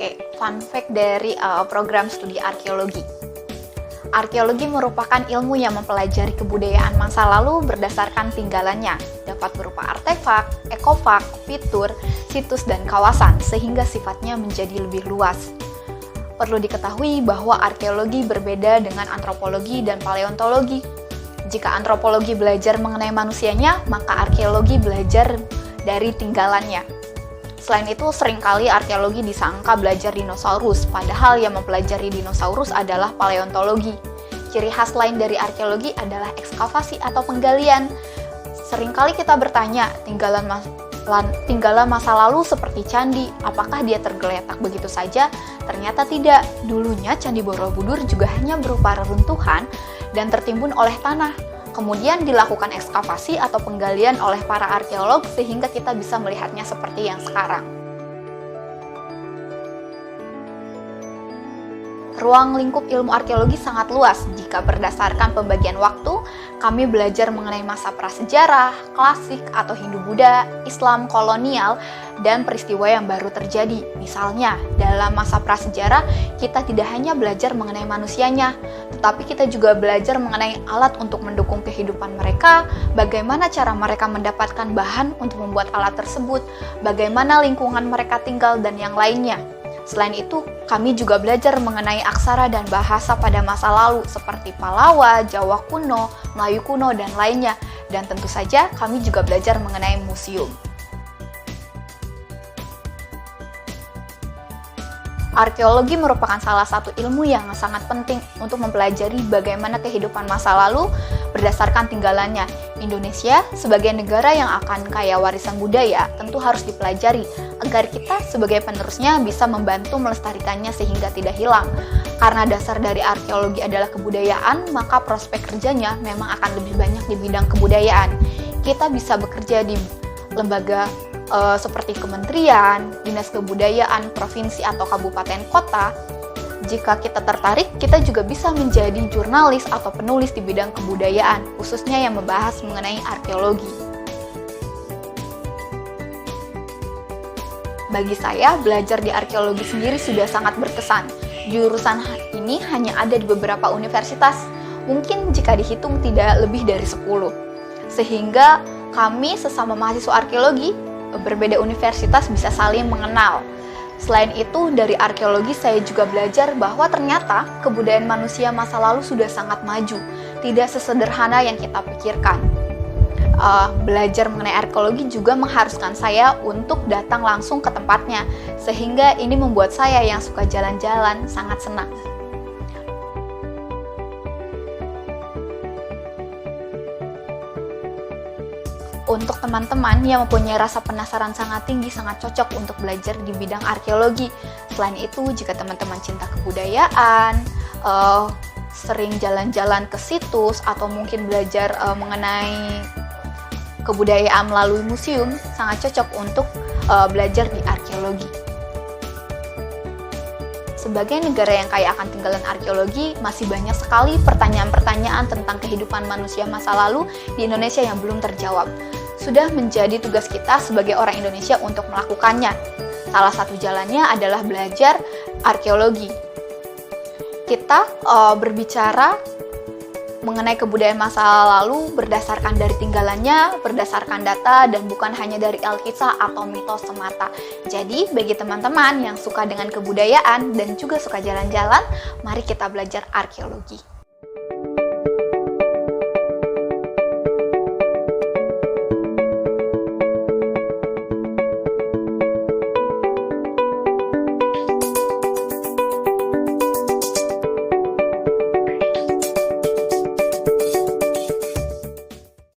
Oke, fun fact dari program studi arkeologi. Arkeologi merupakan ilmu yang mempelajari kebudayaan masa lalu berdasarkan tinggalannya, dapat berupa artefak, ekofak, fitur, situs, dan kawasan, sehingga sifatnya menjadi lebih luas. Perlu diketahui bahwa arkeologi berbeda dengan antropologi dan paleontologi. Jika antropologi belajar mengenai manusianya, maka arkeologi belajar dari tinggalannya. Selain itu, seringkali arkeologi disangka belajar dinosaurus, padahal yang mempelajari dinosaurus adalah paleontologi. Ciri khas lain dari arkeologi adalah ekskavasi atau penggalian. Seringkali kita bertanya, tinggalan masa lalu seperti candi, apakah dia tergeletak begitu saja? Ternyata tidak. Dulunya Candi Borobudur juga hanya berupa reruntuhan dan tertimbun oleh tanah. Kemudian dilakukan ekskavasi atau penggalian oleh para arkeolog sehingga kita bisa melihatnya seperti yang sekarang. Ruang lingkup ilmu arkeologi sangat luas. Jika berdasarkan pembagian waktu, kami belajar mengenai masa prasejarah, klasik atau Hindu-Buddha, Islam kolonial, dan peristiwa yang baru terjadi. Misalnya, dalam masa prasejarah, kita tidak hanya belajar mengenai manusianya, tetapi kita juga belajar mengenai alat untuk mendukung kehidupan mereka, bagaimana cara mereka mendapatkan bahan untuk membuat alat tersebut, bagaimana lingkungan mereka tinggal, dan yang lainnya. Selain itu, kami juga belajar mengenai aksara dan bahasa pada masa lalu seperti Palawa, Jawa kuno, Melayu kuno, dan lainnya. Dan tentu saja kami juga belajar mengenai museum. Arkeologi merupakan salah satu ilmu yang sangat penting untuk mempelajari bagaimana kehidupan masa lalu berdasarkan tinggalannya. Indonesia, sebagai negara yang akan kaya warisan budaya, tentu harus dipelajari agar kita sebagai penerusnya bisa membantu melestarikannya sehingga tidak hilang. Karena dasar dari arkeologi adalah kebudayaan, maka prospek kerjanya memang akan lebih banyak di bidang kebudayaan. Kita bisa bekerja di lembaga seperti kementerian, dinas kebudayaan, provinsi atau kabupaten kota. Jika kita tertarik, kita juga bisa menjadi jurnalis atau penulis di bidang kebudayaan, khususnya yang membahas mengenai arkeologi. Bagi saya, belajar di arkeologi sendiri sudah sangat berkesan. Jurusan ini hanya ada di beberapa universitas, mungkin jika dihitung tidak lebih dari 10. Sehingga kami sesama mahasiswa arkeologi berbeda universitas bisa saling mengenal. Selain itu, dari arkeologi saya juga belajar bahwa ternyata kebudayaan manusia masa lalu sudah sangat maju, tidak sesederhana yang kita pikirkan. Belajar mengenai arkeologi juga mengharuskan saya untuk datang langsung ke tempatnya, sehingga ini membuat saya yang suka jalan-jalan sangat senang. Untuk teman-teman yang mempunyai rasa penasaran sangat tinggi, sangat cocok untuk belajar di bidang arkeologi. Selain itu, jika teman-teman cinta kebudayaan, sering jalan-jalan ke situs, atau mungkin belajar mengenai kebudayaan melalui museum, sangat cocok untuk belajar di arkeologi. Sebagai negara yang kaya akan tinggalan arkeologi, masih banyak sekali pertanyaan-pertanyaan tentang kehidupan manusia masa lalu di Indonesia yang belum terjawab. Sudah menjadi tugas kita sebagai orang Indonesia untuk melakukannya. Salah satu jalannya adalah belajar arkeologi. Kita berbicara mengenai kebudayaan masa lalu berdasarkan dari tinggalannya, berdasarkan data, dan bukan hanya dari alkisah atau mitos semata. Jadi, bagi teman-teman yang suka dengan kebudayaan dan juga suka jalan-jalan, mari kita belajar arkeologi.